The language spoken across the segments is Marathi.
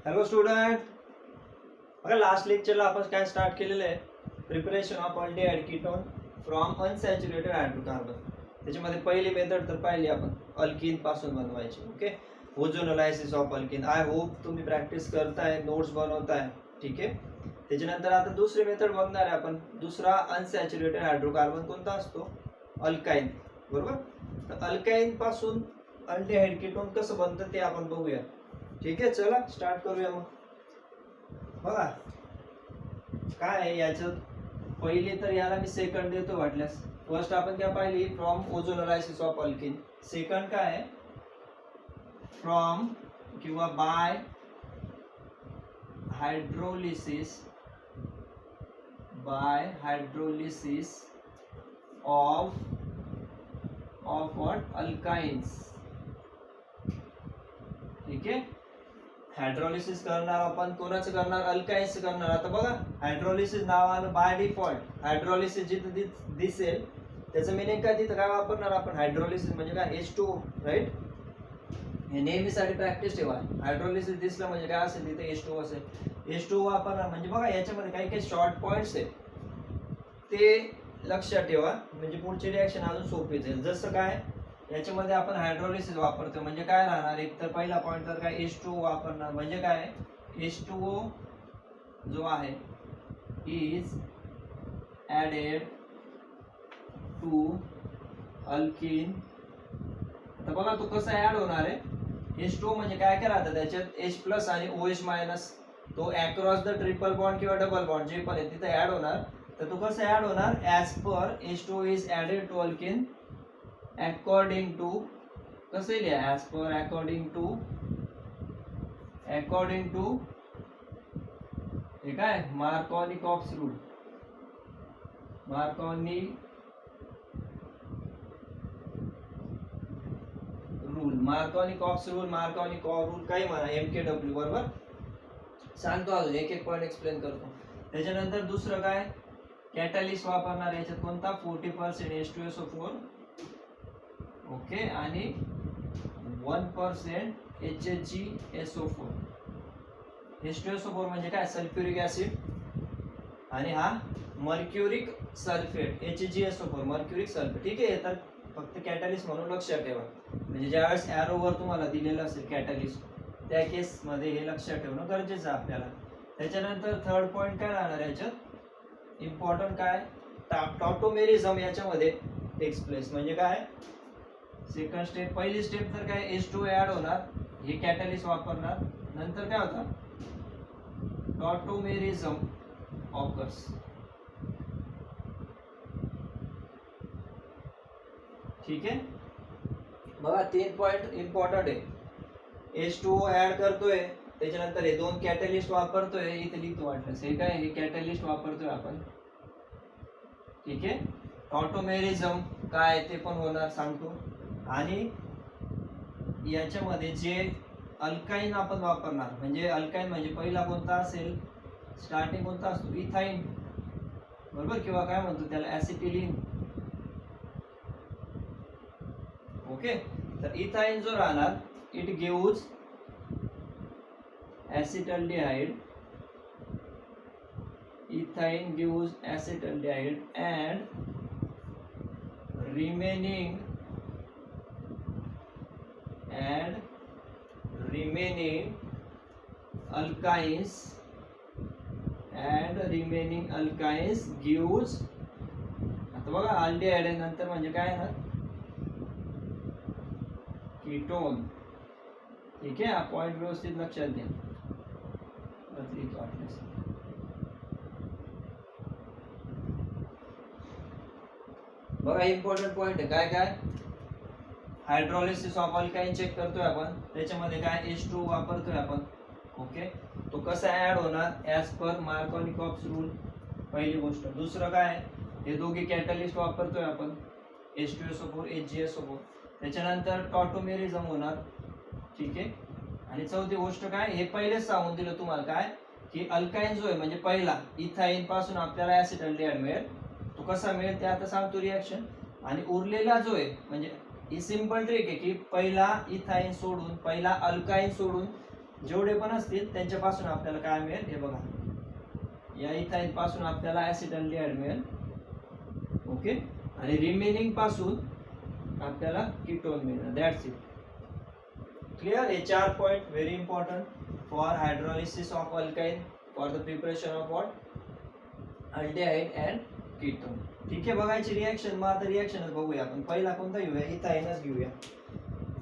हॅलो स्टुडंट, बघा लास्ट लेक्चरला आपण काय स्टार्ट केलेलं आहे, preparation of aldehyde ketone from unsaturated hydrocarbon. त्याच्यामध्ये पहिली मेथड तर पाहिली आपण, अल्किन पासून बनवायची. Okay, ozonolysis of alkene. I hope तुम्ही प्रॅक्टिस करताय, नोट्स बनवताय. ठीक आहे. त्याच्यानंतर आता दुसरी मेथड बघणार आहे आपण. दुसरा अनसॅच्युरेटेड हायड्रोकार्बन कोणता असतो? अल्काइन. बरोबर. तर अल्काइन पासून अल्डिहाइड कीटोन कसं बनतं ते आपण बघूया. ठीक आहे, चला स्टार्ट करूया. मग बघा काय आहे याच्यात. पहिले तर याला मी सेकंड देतो वाटल्यास. फर्स्ट आपण काय पाहिली, from ozonolysis of alkene. Second काय आहे, फ्रॉम किंवा by hydrolysis of what, alkynes. ठीक आहे. हायड्रोलिसिस करणार आपण, कोणाचं करणार? अल्काइन्स करणार. आता बघा, हायड्रोलिसिस नाव आलं बाय डिफॉल्ट. हायड्रोलिसिस जिथे दिसेल त्याचं मिनिंग काय, तिथं काय वापरणार आपण? हायड्रोलिसिस म्हणजे काय? H2O, right. हे नेहमीसाठी प्रॅक्टिस ठेवा. हायड्रोलिसिस दिसलं म्हणजे काय असेल, तिथे H2O असेल. H2O वापरणार म्हणजे बघा याच्यामध्ये काही काही शॉर्ट पॉइंट्स आहेत, ते लक्षात ठेवा, म्हणजे पुढची रिॲक्शन अजून सोपी जाईल. जसं काय, याच्यामध्ये आपण हायड्रोलिसिस वापरतो म्हणजे काय राहणार? एक तर पहिला पॉइंट तर काय, H2O वापरणार म्हणजे काय, H2O जो आहे इज ॲडेड टू अल्किन. आता बघा तो कसा ऍड होणार आहे. H2O म्हणजे काय काय राहतं त्याच्यात, H+ आणि OH-. तो अक्रॉस द ट्रिपल बॉन्ड किंवा डबल बॉन्ड जे पण आहे तिथे ऍड होणार. तर तो कसा ऍड होणार? As per H2O is added to alkyne according to, कसं लिहा, ॲज पर अकॉर्डिंग टू हे काय, मार्कोनिकॉफ्स रूल. मार्कोनिकॉफ रूल काही म्हणा, MKW. बरोबर. सांगतो अजून एक एक पॉईंट एक्सप्लेन करतो. त्याच्यानंतर दुसरं काय, कॅटलिस्ट वापरणार. याच्यात कोणता? 40% H2SO4. ओके, आणि 1% HgSO4. H2SO4 म्हणजे काय, सल्फ्युरिक ऍसिड. आणि हा mercuric sulphate, HgSO4, mercuric sulphate. ठीक आहे. तर फक्त कॅटलिस्ट म्हणून लक्षात ठेवा, म्हणजे ज्यावेळेस ॲरोवर तुम्हाला दिलेलं असेल कॅटलिस्ट, त्या केसमध्ये हे लक्षात ठेवणं गरजेचं आहे आपल्याला. त्याच्यानंतर थर्ड पॉईंट काय राहणार याच्यात, इम्पॉर्टंट काय, टॉटोमेरिझम याच्यामध्ये टेक्स प्लेस. म्हणजे काय, सेकंड स्टेप. पहिली स्टेप तर काय, H2O ऍड होणार, हे कॅटलिस्ट वापरणार. नंतर काय होतं, टॉटोमेरिझम ऑकर्स. ठीक आहे. बघा 3 पॉइंट इम्पॉर्टंट आहे. H2O ऍड करतोय, त्याच्यानंतर हे दोन कॅटलिस्ट वापरतोय. इथे लिहितो वाटलं, हे काय, हे कॅटलिस्ट वापरतोय आपण. ठीक आहे. टॉटोमेरिझम काय ते पण होणार सांगतो. आणि याच्यामध्ये जे अल्काइन आपण वापरणार, म्हणजे अल्काइन म्हणजे पहिला कोणता असेल, स्टार्टिंग कोणता असतो, इथाइन. बरोबर, किंवा काय म्हणतो त्याला, ऍसिटिलीन. ओके. तर इथाइन जो राहणार, it gives acetaldehyde. Ethine gives acetaldehyde and remaining alkynes gives. आता बघा, अल्डिहाइड नंतर म्हणजे काय ना, कीटोन. ठीक आहे. हा पॉइंट व्यवस्थित लक्षात घ्या. बघा, इम्पॉर्टंट पॉइंट आहे. काय काय, हायड्रोलिसिस ऑफ अल्काइन चेक करतोय आपण. त्याच्यामध्ये काय, H2O वापरतोय आपण. ओके. तो कसा ऍड होणार, ऍज पर मार्कोनिकॉफ्स रूल, पहिली गोष्ट. दुसरं काय, हे दोघे कॅटलिस्ट वापरतोय आपण, H2SO4, HgSO4. त्याच्यानंतर टॉटोमेरिझम होणार. ठीक आहे. आणि चौथी गोष्ट काय, हे पहिलेच सांगून दिलं तुम्हाला, काय की अल्काइन जो आहे म्हणजे पहिला इथाइन पासून आपल्याला ऍसिटाल्डिहाइड मिळेल. तो कसा मिळेल ते आता सांगतो रिॲक्शन. आणि उरलेला जो आहे म्हणजे ही सिंपल ट्रिक आहे की पहिला इथाइन सोडून, पहिला अल्काइन सोडून जेवढे पण असतील त्यांच्यापासून आपल्याला काय मिळेल हे बघा, या इथाईन पासून आपल्याला ॲसिटल्डिहाइड मिळेल. ओके, आणि रिमेनिंग पासून आपल्याला कीटोन मिळेल. That's it. क्लिअर. हे 4 point very important for hydrolysis of alkyne for the preparation of what aldehyde and ketone. ठीक आहे, बघायची रिॲक्शन. मग आता रिॲक्शनच बघूया आपण. पहिला कोणता घेऊया? इथाईनच घेऊया.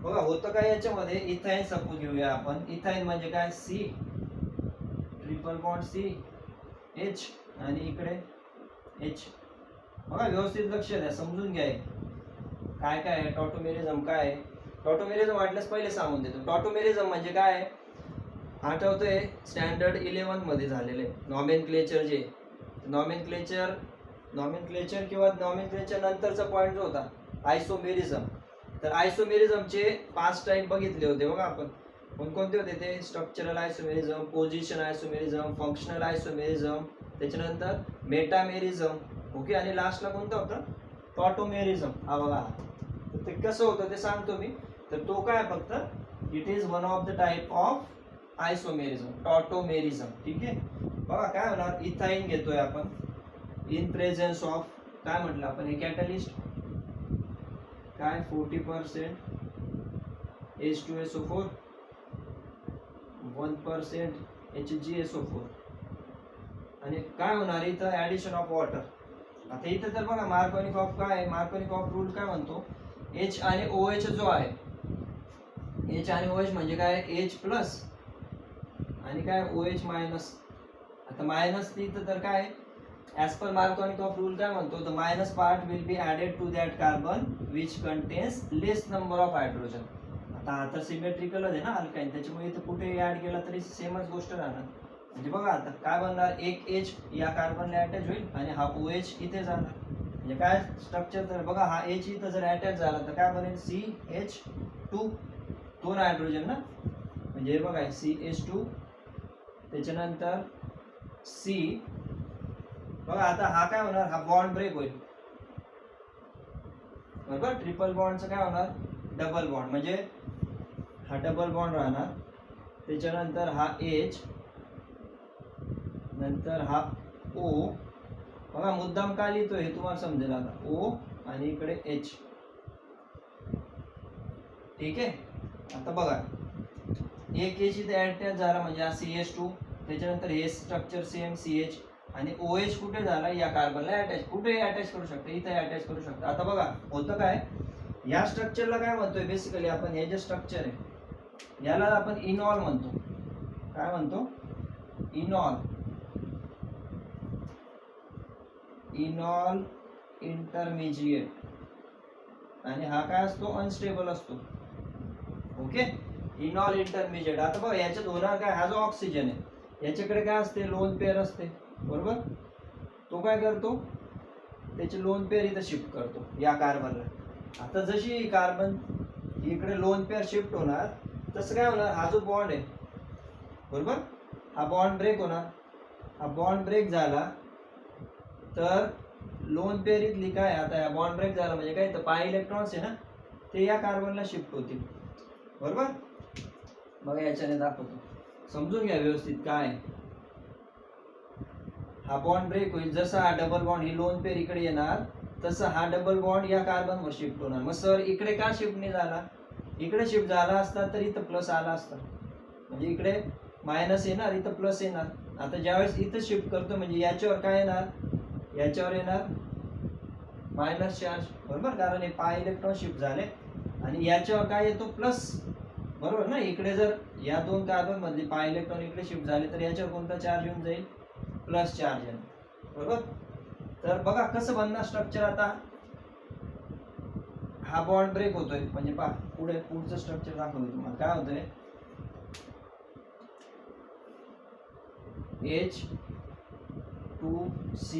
बघा होतं काय याच्यामध्ये, इथाईन सपोज घेऊया आपण. इथाईन म्हणजे काय? C triple bond C H आणि इकडे एच. बघा व्यवस्थित लक्ष द्या, समजून घ्या काय काय आहे. टॉटोमेरिझम काय आहे? टॉटोमेरिझम वाटल्यास पहिले सांगून देतो. टॉटोमेरिझम म्हणजे काय आहे? आठवतोय स्टँडर्ड 11 मध्ये झालेले नॉमेनक्लेचर. जे नॉमेनक्लेचर किंवा नॉमेनक्लेचर नंतरचा पॉईंट जो होता आयसोमेरिझम. तर आयसोमेरिझमचे 5 टाईप बघितले होते बघा आपण. कोणकोणते होते ते? Structural isomerism, position isomerism, functional isomerism, त्याच्यानंतर मेटामेरिझम. ओके, आणि लास्टला कोणता होता? टॉटोमेरिझम. हा बघा, ते कसं होतं ते सांगतो मी. तर तो काय फक्त it is one of the type of isomerism, tautomerism. ठीक आहे, बघा काय होणार? इथाईन घेतोय आपण इन प्रेझेन्स ऑफ काय म्हटलं आपण? हे कॅटलिस्ट काय 40% H2SO4, 1% HgSO4, आणि काय होणार इथं? Addition of water. आता इथं तर बघा मार्कोनिक ऑफ काय आहे? मार्कोनिक ऑफ रूल काय म्हणतो? H आणि OH जो आहे, H आणि OH म्हणजे काय? H प्लस आणि काय? OH minus. आता मायनस इथं तर काय? As per Markovnikov rule काय म्हणतो? The minus part will be added to that carbon which contains less number of hydrogen. आता सिमेट्रिकल आहे ना अल्काइन, त्याच्यामुळे इथं कुठे ऍड केला तरी सेमच गोष्ट राहणार. म्हणजे बघा आता काय बनणार? एक H या कार्बनला अटॅच होईल आणि हा OH इथे जाणार. म्हणजे काय स्ट्रक्चर? तर बघा हा H इथं जर अटॅच झाला तर काय बनेल? CH2, 2 हायड्रोजन ना. म्हणजे बघा CH2, त्याच्यानंतर C. बघा आता हा काय होणार? हा बॉन्ड ब्रेक होईल बरोबर. ट्रिपल बॉन्डचं काय होणार? Double bond. म्हणजे हा डबल बॉन्ड राहणार, त्याच्यानंतर हा H, नंतर हा O. बघा मुद्दाम का लिहितोय हे तुम्हाला समजेल आता. O आणि इकडे H. ठीक आहे, आता बघा एक H इथे अटॅच झाला म्हणजे हा CH2, त्याच्यानंतर हे स्ट्रक्चर सेम CH, आणि OH कुठे झाला? या कार्बनला अटॅच. कुठे अटॅच करू शकता? इथे अटॅच करू शकता. आता बघा होतं काय? या स्ट्रक्चरला काय म्हणतोय बेसिकली आपण? हे जे स्ट्रक्चर आहे याला आपण इनॉल म्हणतो. काय म्हणतो? इनॉल. इनॉल इंटरमिजिएट. आणि हा काय असतो? अनस्टेबल असतो. Okay, इनॉल intermediate. आता बघा याच्यात होणार काय? हा जो ऑक्सिजन आहे याच्याकडे काय असते? लोन पेअर असते बरोबर. तो काय करतो? त्याचे लोन पेअर इथं शिफ्ट करतो या कार्बनला. आता जशी कार्बन इकडे लोन पेअर शिफ्ट होणार तसं काय होणार? हा जो बॉन्ड आहे बरोबर, हा बॉन्ड ब्रेक होणार. हा बॉन्ड ब्रेक झाला तर लोन पेअर इथली काय? आता या बॉन्ड ब्रेक झाला म्हणजे काय? तर पाय इलेक्ट्रॉन्स आहे ना ते या कार्बनला शिफ्ट होतील बरोबर. बघा याच्याने दाखवतो, समजून घ्या व्यवस्थित काय. हा बॉन्ड ब्रेक होईल, जसा हा डबल बॉन्ड ही लोन पेअर इकडे येणार तसं हा डबल बॉन्ड या कार्बनवर शिफ्ट होणार. मग सर इकडे का शिफ्ट नाही झाला? इकडे शिफ्ट झाला असता तर इथं प्लस आला असता. म्हणजे इकडे मायनस येणार, इथं प्लस येणार. आता ज्यावेळेस इथं शिफ्ट करतो म्हणजे याच्यावर काय येणार? याच्यावर येणार मायनस चार्ज बरोबर, कारण हे पाय इलेक्ट्रॉन शिफ्ट झाले. आणि याच्यावर काय येतो? प्लस बरोबर ना. इकडे जर या 2 कार्बन मधले पाय इलेक्ट्रॉन इकडे शिफ्ट झाले तर याच्यावर कोणता चार्ज येऊन जाईल? प्लस चार्ज येईल बरोबर. तर बघा कसं बनणार स्ट्रक्चर. आता हा बॉन्ड ब्रेक होतोय म्हणजे पहा पुढचं स्ट्रक्चर दाखवतो तुम्हाला. काय होतंय? H2C,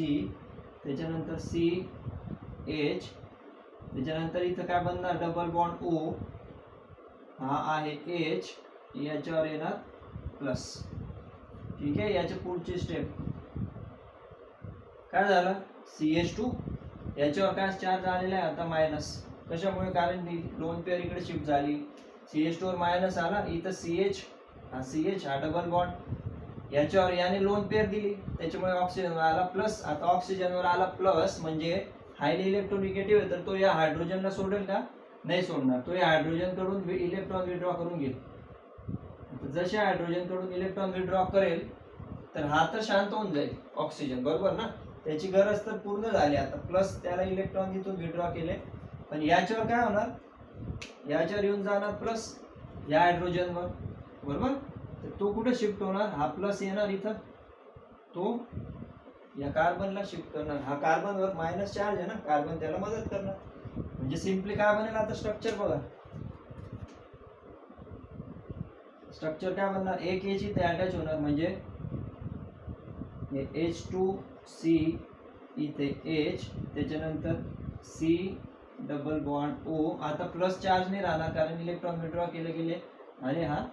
त्याच्यानंतर CH, त्याच्यानंतर इथं काय बनणार? डबल बॉन्ड O, हा आहे H, याच्यावर येणार प्लस. ठीक आहे, याच्या पुढची स्टेप काय झालं? CH2, याच्यावर काय चार्ज आलेला आहे आता? मायनस. कशामुळे? कारण लोन पेअर इकडे शिफ्ट झाली. CH2 वर मायनस आला, इथं CH हा CH हा डबल बॉन्ड, याच्यावर याने लोन पेअर दिली त्याच्यामुळे ऑक्सिजनवर आला प्लस. आता ऑक्सिजनवर आला प्लस म्हणजे हायली इलेक्ट्रोनिगेटिव्ह आहे, तर तो या हायड्रोजनला सोडेल का? नाही सोडणार. तो या हायड्रोजन कडून इलेक्ट्रॉन विड्रॉ करून घेईल. जसे हायड्रोजन कडून इलेक्ट्रॉन विड्रॉ करेल तर हा तर शांत होऊन जाईल ऑक्सिजन, बरोबर ना? त्याची गरज तर पूर्ण झाली. आता प्लस त्याला इलेक्ट्रॉन इथून विड्रॉ केले, पण याच्यावर काय होणार? याच्यावर येऊन जाणार प्लस या हायड्रोजनवर, बरोबर? तर तो कुठे शिफ्ट होणार? हा प्लस येणार इथं, तो या कार्बनला शिफ्ट करणार. हा कार्बनवर मायनस चार्ज आहे ना, कार्बन त्याला मदत करणार. म्हणजे सिम्पली काय बनेल आता स्ट्रक्चर बघा. स्ट्रक्चर काय बनणार? एक एच इथे अटॅच होणार म्हणजे H2C इथे H, त्याच्यानंतर C डबल बॉन्ड O. आता प्लस चार्ज नाही राहणार कारण इलेक्ट्रॉन विड्रॉ केले गेले, आणि हा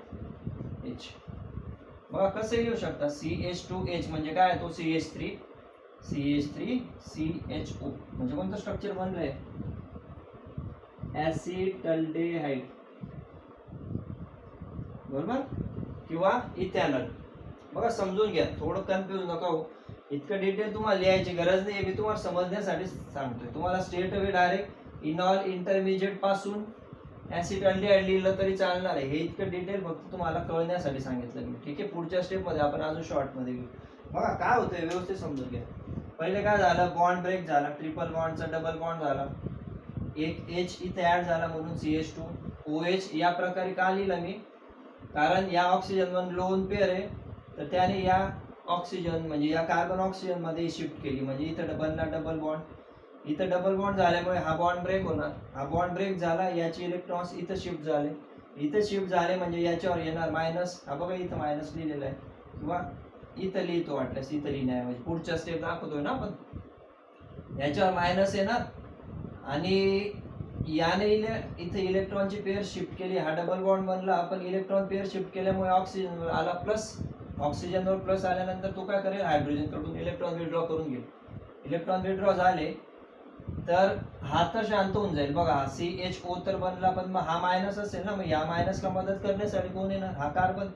H. बघा कसं लिहू शकता? CH2H म्हणजे काय? तो CH3 CHO म्हणजे कोणतं स्ट्रक्चर बनलंय? ऍसिटल्डेहाइड, बरोबर? किंवा इथॅनॉल. बघा समजून घ्या, थोडं कन्फ्युज नका हो. इतकं डिटेल तुम्हाला लिहायची गरज नाही, मी तुम्हाला समजण्यासाठी सांगतोय. तुम्हाला स्ट्रेट अवे डायरेक्ट इनॉल इंटरमिजिएट पासून ऍसिटल्डेहाइड लिहिलं तरी चालणार आहे. हे इतकं डिटेल फक्त तुम्हाला कळण्यासाठी सांगितलं मी, ठीक आहे? पुढच्या स्टेप मध्ये आपण अजून शॉर्ट मध्ये घेऊ. बघा काय होतंय व्यवस्थित समजून घ्या. पहिले काय झालं? बॉन्ड ब्रेक झाला, ट्रिपल बॉन्डचा डबल बॉन्ड झाला, एक H इथे ऍड झाला म्हणून CH2OH. या प्रकारे का लिहिलं मी? कारण या ऑक्सिजन वन लोन पेअर आहे, तर त्याने या ऑक्सिजन म्हणजे या कार्बन ऑक्सिजन मध्ये शिफ्ट केली, म्हणजे इथं डबलला डबल बॉन्ड, इथं डबल बॉन्ड झाल्यामुळे हा बॉन्ड ब्रेक होणार. हा बॉन्ड ब्रेक झाला, याचे इलेक्ट्रॉन्स इथं शिफ्ट झाले, इथं शिफ्ट झाले म्हणजे याच्यावर येणार मायनस. हा बघा इथं मायनस लिहिलेला आहे, किंवा इथं लिहितो वाटल्यास, इथं लिहिणार म्हणजे पुढच्या स्टेप दाखवतोय ना आपण. याच्यावर मायनस येणार आणि याने इथे इलेक्ट्रॉनची पेअर शिफ्ट केली, हा डबल बॉन्ड बनला. आपण इलेक्ट्रॉन पेअर शिफ्ट केल्यामुळे ऑक्सिजनवर आला प्लस. ऑक्सिजनवर प्लस आल्यानंतर तो काय करेल? हायड्रोजन कडून इलेक्ट्रॉन विड्रॉ करून घेईल. इलेक्ट्रॉन विड्रॉ झाले तर हा तर शांत होऊन जाईल. बघा हा CHO तर बनला, पण मग हा मायनस असेल ना, मग या मायनसला मदत करण्यासाठी कोण येणार? हा कार्बन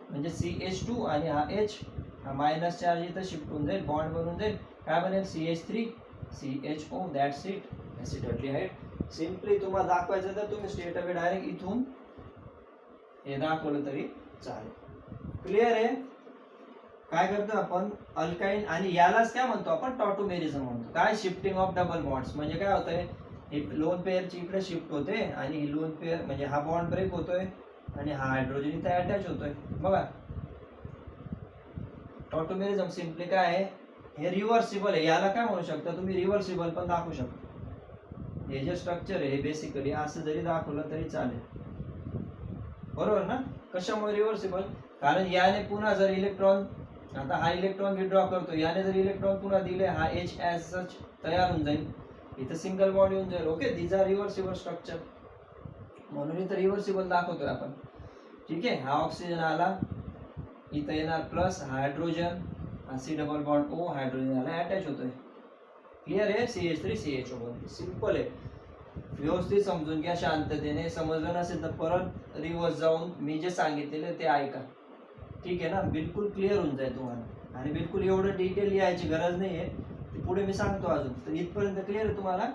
म्हणजे CH2, आणि हा H. हा मायनस चार्ज इथं शिफ्ट होऊन जाईल, बॉन्ड बनून जाईल. काय बनेल? CH3 CHO. That's it, acetaldehyde. Simply तुम्हाला दाखवायचं तर तुम्ही स्ट्रेट अवे डायरेक्ट इथून हे दाखवलं तरी चालेल. क्लिअर आहे? काय करतो आपण? अल्काईन, आणि यालाच काय म्हणतो आपण? टॉटोमेरिझम म्हणतो. काय? Shifting of double bonds. म्हणजे काय होतंय? ही लोन पेअरची इकडे शिफ्ट होते, आणि ही लोन पेअर म्हणजे हा बॉन्ड ब्रेक होतोय, आणि हा हायड्रोजन इथे अटॅच होतोय. बघा टॉटोमेरिझम सिम्पली काय आहे? हे रिव्हर्सिबल आहे. याला काय म्हणू शकता तुम्ही? रिव्हर्सिबल पण दाखवू शकता. हे जे स्ट्रक्चर आहे हे बेसिकली असं जरी दाखवलं तरी चालेल, बरोबर ना? कशामुळे रिव्हर्सिबल? कारण याने पुन्हा जर इलेक्ट्रॉन, आता हा इलेक्ट्रॉन विड्रॉ करतो, याने जर इलेक्ट्रॉन पुन्हा दिले, हा H ऍज सच तयार होऊन जाईल, इथं सिंगल बॉन्ड येऊन जाईल. Okay, these are reversible structure, म्हणून इथं रिव्हर्सिबल दाखवतोय आपण, ठीक आहे? हा ऑक्सिजन आला, इथं येणार प्लस, हायड्रोजन, हा C double bond O, hydrogen आला अटॅच होतोय. क्लिअर आहे? CH3 CHO बनते. सिंपल आहे, व्यवस्थित समजून घ्या शांततेने. समजलं नसेल तर परत रिव्हर्स जाऊन मी जे सांगितलेलं ते ऐका, ठीक आहे ना? बिलकुल क्लिअर होऊन जाईल तुम्हाला, आणि बिलकुल एवढं डिटेल लिहायची गरज नाही आहे, पुढे मी सांगतो अजून. तर इथपर्यंत क्लिअर आहे तुम्हाला?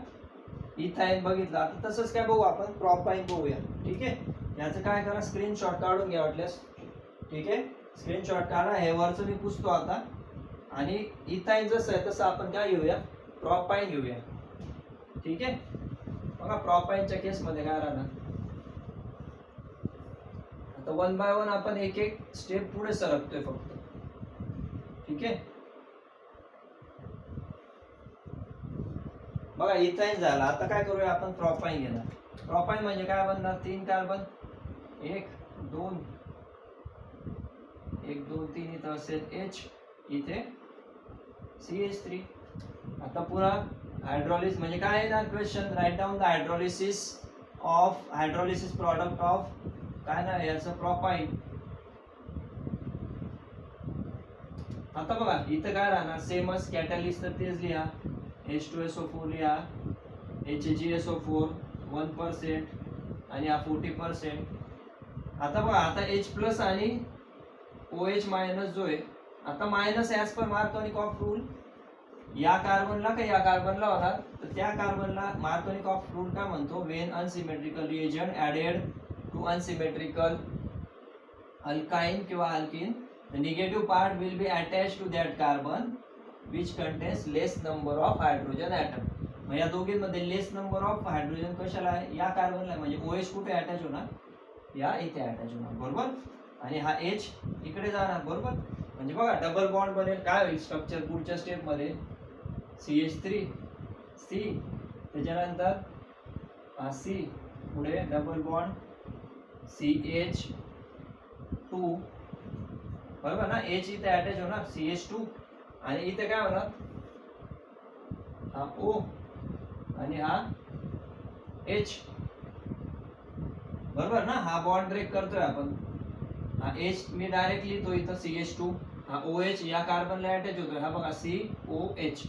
इथाईन बघितलं. आता तसंच काय बघू आपण? प्रोपाईन बघूया, ठीक आहे? याचं काय करा? स्क्रीनशॉट काढून घ्या वाटल्यास, ठीक आहे? स्क्रीनशॉट काढा. हे वरचं मी पुसतो आता, आणि इथाईन जसं आहे तसं आपण काय घेऊया? प्रोपाईन घेऊया, ठीक आहे? बघा प्रोपाईनच्या केसमध्ये काय राहणार? आता वन बाय वन आपण एक एक स्टेप पुढे सरकतोय फक्त, ठीक आहे? बघा इथाईन झाला. आता काय करूया आपण? प्रोपाईन घेणार. प्रोपाईन म्हणजे काय बनणार? 3 कार्बन, 1 2 1 2 3, इथं असेल H, इथे CH3. आता पुन्हा हायड्रॉलिसिस म्हणजे काय आहे ना question? Write down the hydrolysis product of काय ना याचं? प्रोपाईन. आता बघा इथं काय राहणार? सेमच कॅटलिस्ट तर तेच लिहा, H2SO4 लिहा, HgSO4 1% आणि हा 40%. आता बघा, आता H प्लस आणि OH मायनस जो आहे, आता minus as per Markovnikov rule या कार्बनला का या कार्बनला होणार, तर त्या कार्बनला मार्कोनिक ऑफ रूल काय म्हणतो, when unsymmetrical reagent added to unsymmetrical alkyne किंवा alkene, the negative part will be attach to that carbon which contains less number of hydrogen atom. मग या दोघींमध्ये लेस नंबर ऑफ हायड्रोजन कशाला आहे, या कार्बनला, म्हणजे OH कुठे अटॅच होणार, या इथे अटॅच होणार, बरोबर. आणि हा H इकडे जाणार, बरोबर. म्हणजे बघा डबल बॉन्ड बनेल, काय होईल स्ट्रक्चर पुढच्या स्टेप मध्ये, CH3 C, त्याच्यानंतर C, पुढे डबल बॉन्ड CH2, बरोबर ना. H इथे अटॅच होणार CH2, आणि इथे काय होणार, हा O आणि हा H, बरोबर ना. हा बॉन्ड ब्रेक करतोय आपण, हा H मी डायरेक्ट लिहितो इथं CH2, हा OH या कार्बनला अटॅच होतोय, हा बघा COH.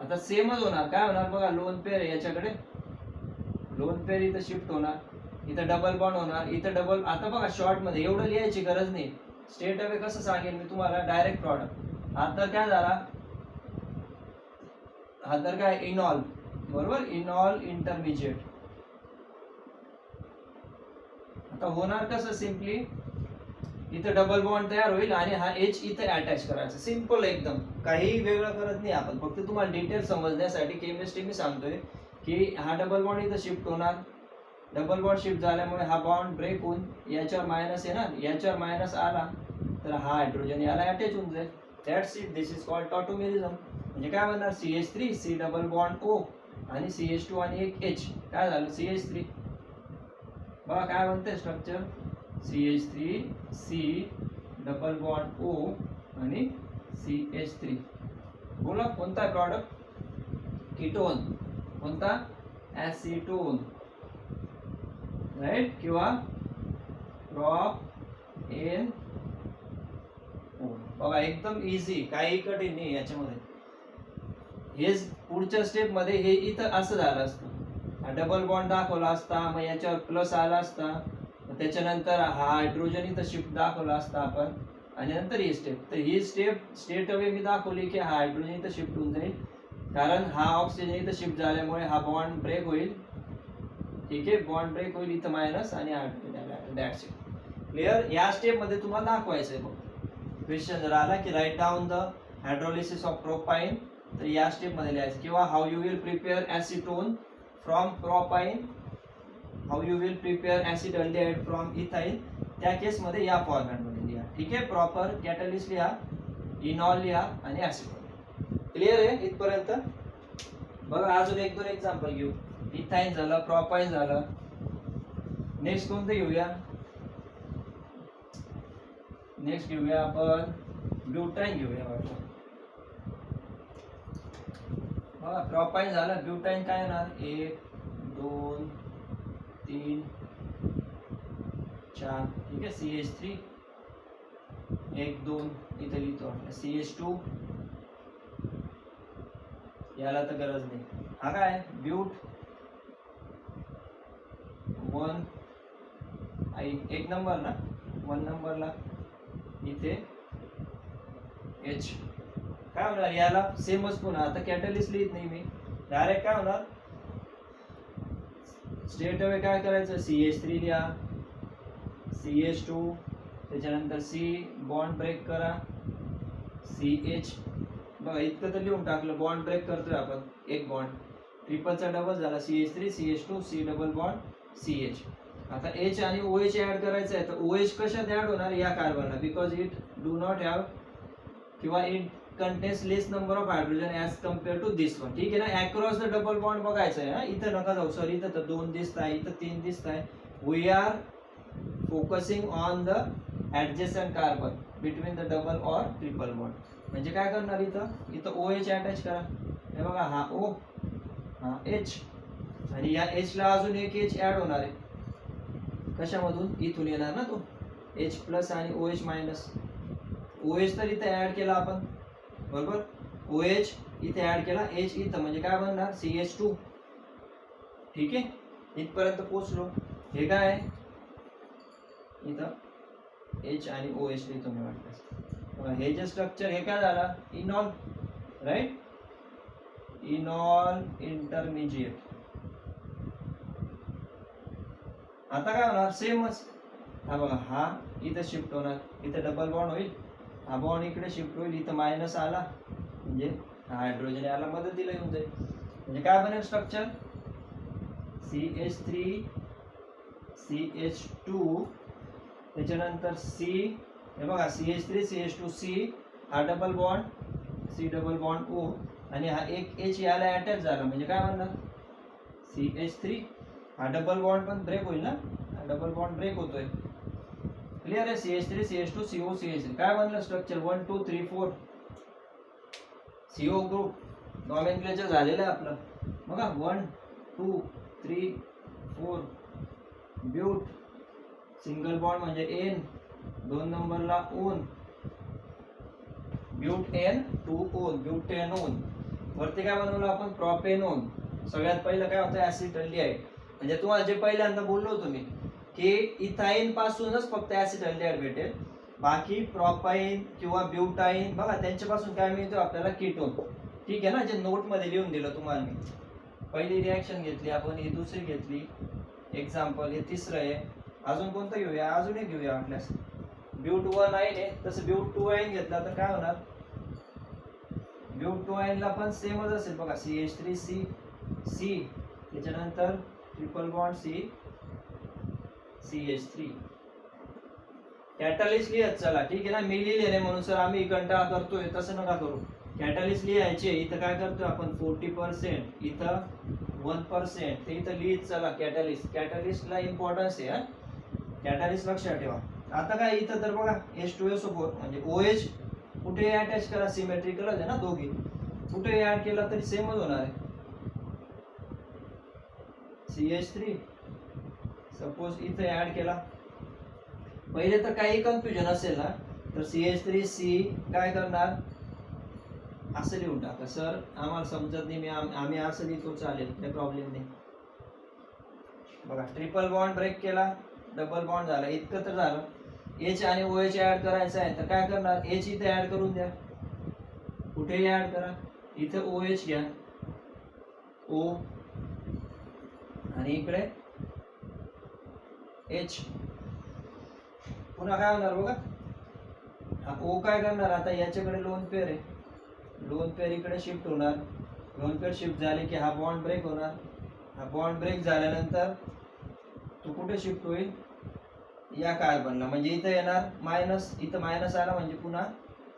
आता सेमच होणार, काय होणार बघा, लोन पेअर याच्याकडे, लोन पेअर इथं शिफ्ट होणार, इथं डबल बॉन्ड होणार, इथं डबल. आता बघा शॉर्ट मध्ये एवढं लिहायची गरज नाही, स्ट्रेट अवे कसं सांगेल मी तुम्हाला, डायरेक्ट प्रॉडक्ट. हा तर काय झाला, हा तर काय इनॉल, बरोबर, इनॉल इंटरमिजिएट. आता होणार कसं, सिम्पली इथं डबल बॉन्ड तयार होईल आणि हा H इथे अटॅच करायचा, सिंपल एकदम, काही वेगळं करत नाही आपण, फक्त तुम्हाला डिटेल समजण्यासाठी केमिस्ट्री मी सांगतोय की हा डबल बॉन्ड इथं शिफ्ट होणार, डबल बॉन्ड शिफ्ट झाल्यामुळे हा बॉन्ड ब्रेक होऊन याच्यावर मायनस येणार, याच्यावर मायनस आला तर हा हायड्रोजन याला अटॅच होऊन जाईल. That's it, this is called tautomerism. म्हणजे काय म्हणणार, CH3 C double bond O आणि CH2 आणि एक H, काय झालं CH3. बघा काय म्हणते structure, CH3 C double bond O आणि CH3. बोला कोणता आहे प्रॉडक्ट, कीटोन, कोणता, ऍसिटोन, राईट, किंवा प्रोपेन. बघा एकदम इझी, काही कठीण नाही याच्यामध्ये. हे पुढच्या स्टेप मध्ये हे इथं असं झालं असतं, डबल बॉन्ड दाखवला असता, मग याच्यावर प्लस आला असता, त्याच्यानंतर हा हायड्रोजन इथं शिफ्ट दाखवला असता आपण, आणि नंतर ही स्टेप. तर ही स्टेप स्ट्रेट अवे मी दाखवली की हा हायड्रोजन इथं शिफ्ट होऊन जाईल, कारण हा ऑक्सिजन इथं शिफ्ट झाल्यामुळे हा बॉन्ड ब्रेक होईल, ठीक आहे, बॉन्ड ब्रेक होईल इथं मायनस आणि हायड्रोजन, दॅट्स इट, क्लिअर. या स्टेप मध्ये तुम्हाला दाखवायचं आहे बघ, क्वेश्चन जर आला की write down the hydrolysis of propyne, तर या स्टेप मध्ये लिहायचं, किंवा how you will prepare acetone from propyne, how you will prepare acid aldehyde from ethyl, त्या केस मध्ये या फॉर्मॅट मध्ये लिहा, ठीक आहे. प्रॉपर कॅटलिस्ट लिहा, इनॉल लिहा आणि ऍसिटोन. क्लिअर आहे इथपर्यंत. बघा अजून एक दोन एक्झाम्पल घेऊ, इथाइन झालं, प्रोपाइन झालं, नेक्स्ट कोणतं घेऊया, नेक्स्ट घेऊया आपण ब्युटाइन घेऊया. बघा प्रोपाइन झालं, ब्युटाइन काय येणार, 1 2 3 4, ठीक आहे. CH3 1 2 इथे लिहितो, CH2 याला तर गरज नाही, हा काय ब्यूट 1, एक नंबर ना, 1 नंबरला इथे H, काय होणार याला सेमच पुन्हा. आता कॅटलिस्ट लिहित नाही मी, डायरेक्ट काय होणार, स्ट्रेट अवे काय करायचं, CH3 लिहा, CH2, त्याच्यानंतर C बॉन्ड ब्रेक करा, CH, बघा इतकं तर लिहून टाकलं, बॉन्ड ब्रेक करतोय आपण, एक बॉन्ड, ट्रिपलचा डबल झाला, CH3 CH2 C double bond CH. आता H आणि OH ऍड करायचं आहे, तर OH कशात ऍड होणार, या कार्बनला, because it do not have किंवा it contains less number of hydrogen as compare to this one, ठीक आहे ना. अक्रॉस द डबल बॉन्ड बघायचं आहे, इथं नका जाऊ, सॉरी इथं तर 2 दिसत आहे, इथं 3 दिसत आहे. We are focusing on the adjacent carbon between the double और ट्रिपल बॉन्ड. म्हणजे काय करणार, इथं OH अटॅच करा, हे बघा हा O, हा H, आणि या H ला अजून एक H ऍड होणार आहे, कशामधून, इथून येणार ना तो H प्लस आणि OH मायनस. OH तर इथे ऍड केला आपण, बरोबर, OH इथे ऍड केला, H इथं, म्हणजे काय बनणार CH2, ठीक आहे. इथपर्यंत पोहोचलो. हे काय आहे, इथं H आणि OH लिहितो मी वाटतं. हे जे स्ट्रक्चर हे काय झालं, इनॉल, राईट, इनॉल इंटरमिजिएट. आता काय होणार, सेमच. हा बघा, हा इथं शिफ्ट होणार, इथं डबल बॉन्ड होईल, हा बॉन्ड इकडे शिफ्ट होईल, इथं मायनस आला म्हणजे हा हायड्रोजन याला मदतीला येऊन जाईल. म्हणजे काय बनेल स्ट्रक्चर, CH3 CH2, त्याच्यानंतर C, हे बघा CH3 CH2 C, हा double bond C double bond O, आणि हा एक H याला अटॅच झाला म्हणजे काय म्हणणार, CH3, हा डबल बॉन्ड पण ब्रेक होईल ना, हा डबल बॉन्ड ब्रेक होतोय. क्लियर आहे, CH3 CH2 CO CH3 काय बनलं स्ट्रक्चर, 1 2 3 4 CO ग्रुप नॉमेनक्लेचर झालेलं आहे आपलं बघा. 1 2 3 4 ब्यूट, सिंगल बॉन्ड म्हणजे N, 2 नंबरला ओन, ब्यूटेन 2 ओन, ब्यूटेनोन. वरती काय बनवलं आपण, प्रोपेनोन. सगळ्यात पहिलं काय होतं, ऍसिटल्डिहाइड. म्हणजे तुम्हाला जे पहिल्यांदा बोललो होतो मी की इथाईन पासूनच फक्त ऍसिटल्डिहाइड भेटेल, बाकी प्रोपाईन किंवा ब्यूटाईन बघा त्यांच्यापासून काय मिळतो आपल्याला, कीटोन. ठीक आहे ना, जे नोट मध्ये लिहून दिलं तुम्हाला मी. पहिली रिॲक्शन घेतली आपण, ही दुसरी घेतली एक्झाम्पल, हे तिसरं आहे. अजून कोणतं घेऊया, अजून एक घेऊया वाटल्यास. ब्यूट 1 आहे, तसं ब्यूट 2 आयन घेतला तर काय होणार, ब्यूट 2 आयनला पण सेमच असेल बघा, CH3 C, त्याच्यानंतर triple bond C CH3. Catalyst लिहत चला, ठीक आहे ना. मी लिहिले नाही म्हणून सर आम्ही कंटाळा करतोय, तसं नका करू. कॅटलिस्ट लिहायचे, इथं काय करतोय आपण 40%, इथं 1%, ते इथं लिहित चला कॅटलिस्ट. कॅटलिस्टला इम्पॉर्टन्स आहे, कॅटलिस्ट लक्षात ठेवा. आता काय इथं तर बघा H2SO4 म्हणजे OH कुठे अटॅच करा, सिमेट्रिकल आहे ना दोघी, कुठे ऍड केला तरी सेमच होणार आहे. CH3 सपोज इथे ऍड केला, पहिले तर काही कन्फ्युजन असेल ना तर CH3 C काय करणार, असं लिहून टाका. सर आम्हाला समजत नाही, आम्ही असं लिहितो, चालेल, काही प्रॉब्लेम नाही. बघा ट्रिपल बॉन्ड ब्रेक केला, डबल बॉन्ड झाला, इतकं तर झालं. H आणि OH ऍड करायचं आहे तर काय करणार, H इथे ऍड करून द्या, कुठेही ऍड करा, इथे OH घ्या, O, आणि इकडे H. पुन्हा काय होणार बघा, हा O काय करणार, आता याच्याकडे लोन पेअर आहे, लोन पेअर इकडे शिफ्ट होणार, लोन पेअर शिफ्ट झाले की हा बॉन्ड ब्रेक होणार, हा बॉन्ड ब्रेक झाल्यानंतर तो कुठे शिफ्ट होईल, या कार्बनला, म्हणजे इथं येणार मायनस, इथं मायनस आला म्हणजे पुन्हा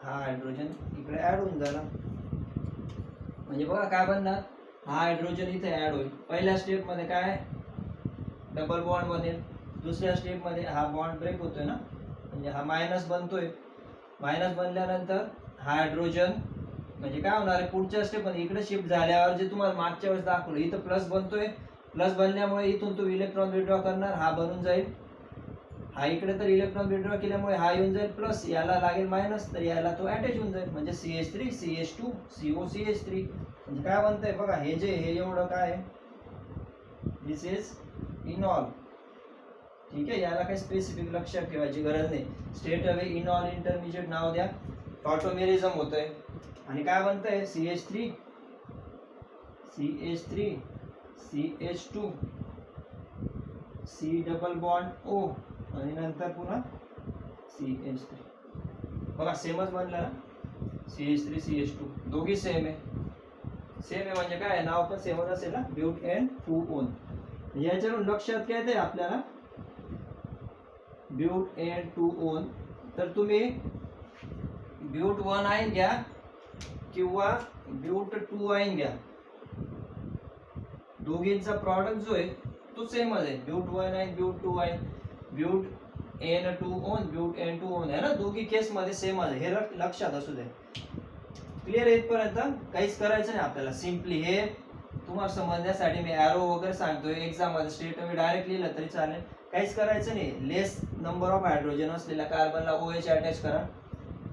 हा हायड्रोजन इकडे ऍड होऊन झाला. म्हणजे बघा काय बनणार, हा हायड्रोजन इथे ऍड होईल. पहिल्या स्टेप मध्ये काय डबल बॉन्ड बनेल, दुसऱ्या स्टेप मध्ये हा बॉन्ड ब्रेक होतोय ना, म्हणजे हा मायनस बनतोय, मायनस बनल्यानंतर हा हायड्रोजन म्हणजे काय होणार आहे, पुढच्या स्टेप मध्ये इकडे शिफ्ट झाल्यावर जे तुम्हाला मागच्या वेळेस दाखवलं, इथं प्लस बनतोय, प्लस बनल्यामुळे इथून तो इलेक्ट्रॉन विड्रॉ करणार, हा बनून जाईल, हा इकडे तर इलेक्ट्रॉन विड्रॉ केल्यामुळे हा येऊन जाईल प्लस, याला लागेल मायनस, तर याला तो अटॅच होऊन जाईल, म्हणजे CH3 CH2 CO CH3. म्हणजे काय बनतंय बघा, हे जे हे एवढं काय आहे, दिस इज इनॉल. ठीक आहे, याला काही स्पेसिफिक लक्षात ठेवायची गरज नाही, स्ट्रेट अवे इनॉल इंटरमिजिएट नाव द्या, ऑटोमेरिझम होतंय. आणि काय बनतंय, CH3 CH3 CH2 C double bond O, आणि नंतर पुन्हा CH3. बघा सेमच बनला ना, CH3 CH2 दोघी सेम आहे, सेम आहे म्हणजे काय, नाव पण सेमच असेल ना, ब्यूटेन 2 ओन. याच्यावरून लक्षात काय येते आपल्याला, ब्यूटेन 2 ओन, तर तुम्ही ब्यूट 1 आयन घ्या किंवा ब्यूट 2 आयन घ्या, दोघींचा प्रॉडक्ट जो आहे तो सेमच आहे, but 1 yne but 2 yne, but N2 one but N2 one आहे ना, दोघी केस मध्ये सेम आहे, हे लक्षात असू दे. क्लिअर आहे इथपर्यंत, काहीच करायचं नाही आपल्याला, सिम्पली हे तुम्हाला समजण्यासाठी मी ॲरो वगैरे सांगतोय, एक्झाम मध्ये स्ट्रेट अवे डायरेक्ट लिहिलं तरी चालेल, काहीच करायचं नाही. लेस नंबर ऑफ हायड्रोजन असलेल्या कार्बनला OH अटॅच करा,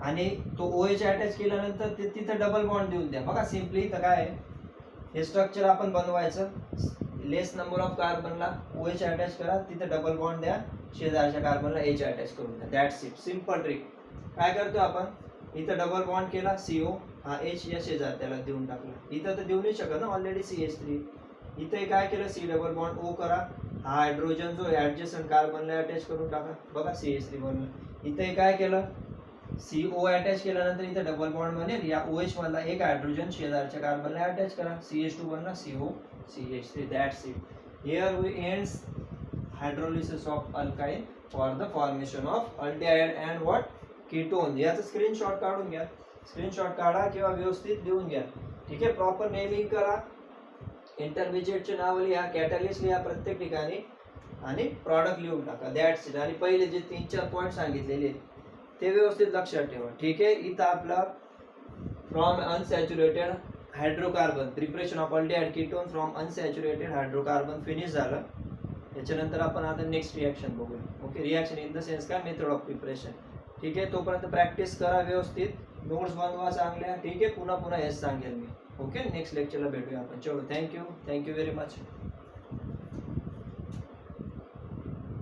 आणि तो OH अटॅच केल्यानंतर ते तिथं डबल बॉन्ड देऊन द्या. बघा सिम्पली इथं काय आहे, हे स्ट्रक्चर आपण बनवायचं, लेस नंबर ऑफ कार्बनला OH अटॅच करा, तिथे डबल बॉन्ड द्या, शेजारच्या कार्बनला H अटॅच करून द्या. That's it, simple trick. काय करतो आपण, इथं डबल बॉन्ड केला CO, हा H या शेजार त्याला देऊन टाकला. इथं तर देऊ नाही शकत ना, ऑलरेडी CH3. इथे काय केलं, C डबल बॉन्ड O करा, हा हायड्रोजन जो आहे ऍडजस्टंट कार्बनला अटॅच करून टाका. बघा CH3 बनलं. इथे काय केलं, CO अटॅच केल्यानंतर इथे डबल बॉन्ड बनेल, या OH मधला एक हायड्रोजन शेजारच्या कार्बनला अटॅच करा, CH2 बनला, CO CH3. That's it. Here we ends hydrolysis of alkyne for the formation of aldehyde and what, ketone. याचा स्क्रीनशॉट काढून घ्या, स्क्रीनशॉट काढा किंवा व्यवस्थित लिहून घ्या. ठीक आहे, प्रॉपर नेमिंग करा, इंटरमिजिएटचे नाव लिहा, कॅटलिस्ट लिहा प्रत्येक ठिकाणी आणि प्रॉडक्ट लिहून टाका. That's it. आणि पहिले जे 3-4 पॉईंट सांगितलेले ते व्यवस्थित लक्षात ठेवा. ठीक आहे, इथं आपला from unsaturated hydrocarbon, preparation of aldehyde ketone from unsaturated hydrocarbon finish झालं. याच्यानंतर आपण आता नेक्स्ट रिॲक्शन बघूया. Okay, reaction in the sense काय, मेथड ऑफ प्रिपरेशन. ठीक आहे, तोपर्यंत प्रॅक्टिस करा व्यवस्थित, नोट्स बनवा चांगल्या. ठीक आहे, पुन्हा हेच सांगेल मी. ओके, नेक्स्ट लेक्चरला भेटूया आपण. चलो, थँक्यू व्हेरी मच.